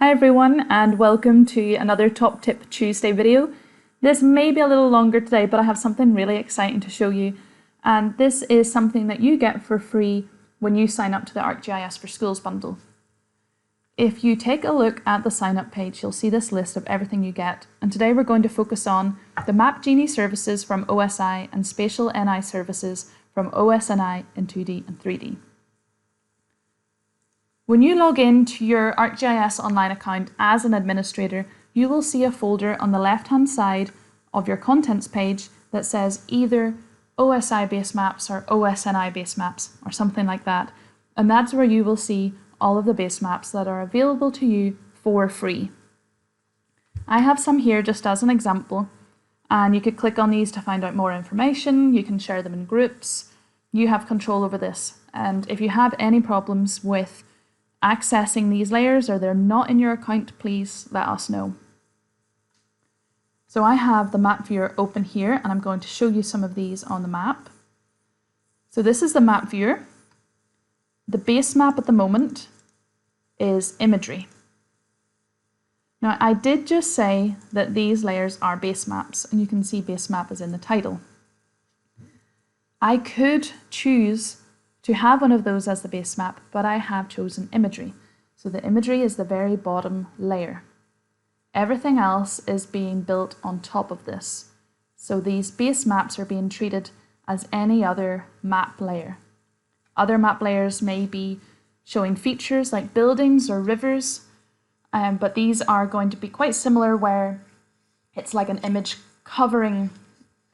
Hi everyone, and welcome to another Top Tip Tuesday video. This may be a little longer today, but I have something really exciting to show you, and this is something that you get for free when you sign up to the ArcGIS for Schools bundle. If you take a look at the sign up page, you'll see this list of everything you get, and today we're going to focus on the Map Genie services from OSI and Spatial NI services from OSNI in 2D and 3D. When you log in to your ArcGIS online account as an administrator, you will see a folder on the left-hand side of your contents page that says either OSI basemaps or OSNI basemaps or something like that. And that's where you will see all of the basemaps that are available to you for free. I have some here just as an example, and you could click on these to find out more information. You can share them in groups. You have control over this. And if you have any problems with accessing these layers or they're not in your account, please let us know. So I have the map viewer open here, and I'm going to show you some of these on the map. So this is the map viewer. The base map at the moment is Imagery. Now I did just say that these layers are base maps, and you can see base map is in the title. I could choose to have one of those as the base map, but I have chosen Imagery. So the Imagery is the very bottom layer. Everything else is being built on top of this. So these base maps are being treated as any other map layer. Other map layers may be showing features like buildings or rivers, but these are going to be quite similar, where it's like an image covering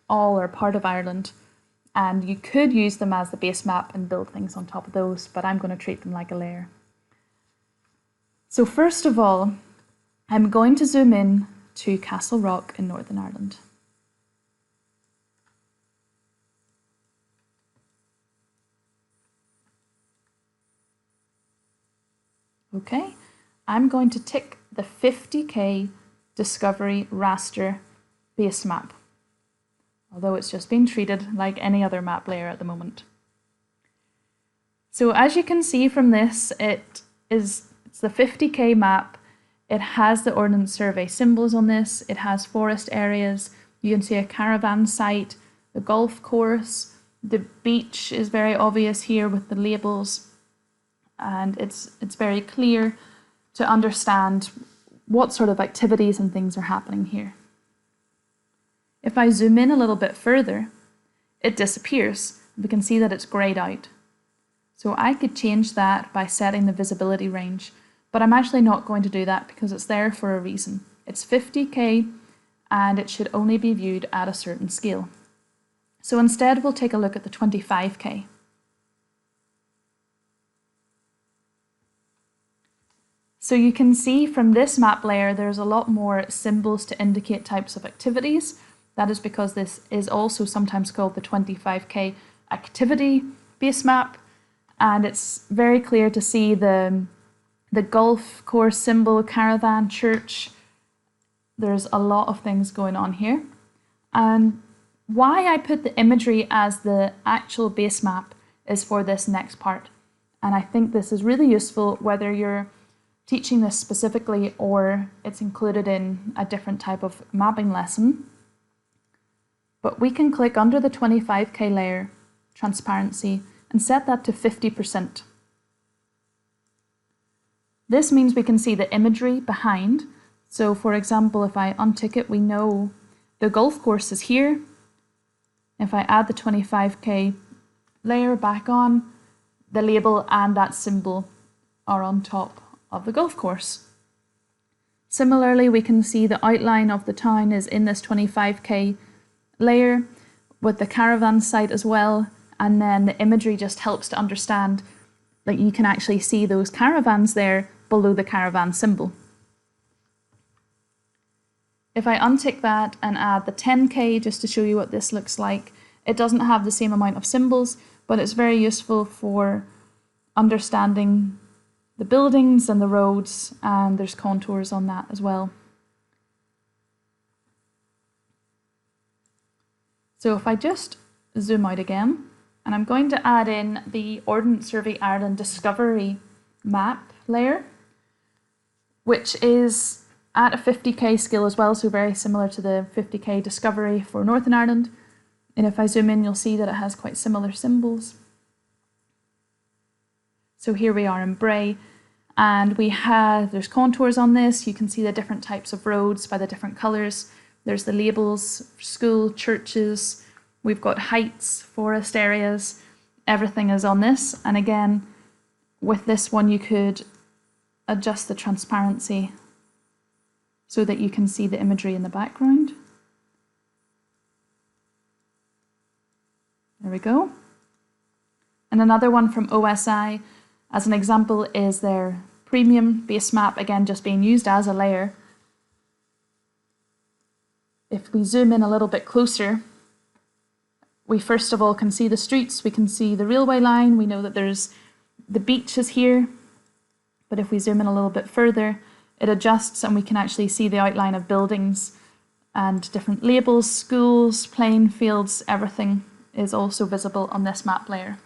all or part of Ireland. And you could use them as the base map and build things on top of those, but I'm going to treat them like a layer. So first of all, I'm going to zoom in to Castle Rock in Northern Ireland. Okay, I'm going to tick the 50k Discovery raster base map, although it's just being treated like any other map layer at the moment. So as you can see from this, it's the 50k map. It has the Ordnance Survey symbols on this. It has forest areas. You can see a caravan site, the golf course, the beach is very obvious here with the labels, and it's very clear to understand what sort of activities and things are happening here. If I zoom in a little bit further, it disappears. We can see that it's grayed out. So I could change that by setting the visibility range, but I'm actually not going to do that because it's there for a reason. It's 50k and it should only be viewed at a certain scale. So instead we'll take a look at the 25k. So you can see from this map layer there's a lot more symbols to indicate types of activities. That is because this is also sometimes called the 25k activity base map, and it's very clear to see the golf course symbol, caravan, church. There's a lot of things going on here. And why I put the Imagery as the actual base map is for this next part. And I think this is really useful whether you're teaching this specifically or it's included in a different type of mapping lesson. But we can click under the 25k layer, transparency, and set that to 50%. This means we can see the imagery behind. So for example, if I untick it, we know the golf course is here. If I add the 25k layer back on, the label and that symbol are on top of the golf course. Similarly, we can see the outline of the town is in this 25k layer with the caravan site as well, and then the Imagery just helps to understand that you can actually see those caravans there below the caravan symbol. If I untick that and add the 10k just to show you what this looks like, it doesn't have the same amount of symbols, but it's very useful for understanding the buildings and the roads, and there's contours on that as well. So if I just zoom out again, and I'm going to add in the Ordnance Survey Ireland Discovery map layer, which is at a 50k scale as well, so very similar to the 50k Discovery for Northern Ireland. And if I zoom in, you'll see that it has quite similar symbols. So here we are in Bray, and there's contours on this. You can see the different types of roads by the different colours. There's the labels, school, churches. We've got heights, forest areas. Everything is on this. And again, with this one, you could adjust the transparency so that you can see the imagery in the background. There we go. And another one from OSI, as an example, is their premium base map, again, just being used as a layer. If we zoom in a little bit closer, we first of all can see the streets, we can see the railway line, we know that there's the beaches here, but if we zoom in a little bit further, it adjusts and we can actually see the outline of buildings and different labels, schools, playing fields, everything is also visible on this map layer.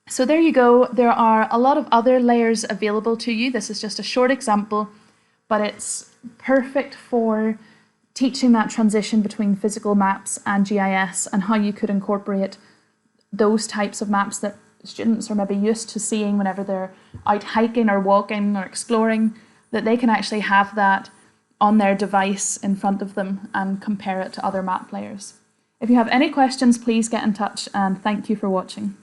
So there you go. There are a lot of other layers available to you. This is just a short example, but it's perfect for teaching that transition between physical maps and GIS and how you could incorporate those types of maps that students are maybe used to seeing whenever they're out hiking or walking or exploring, that they can actually have that on their device in front of them and compare it to other map layers. If you have any questions, please get in touch, and thank you for watching.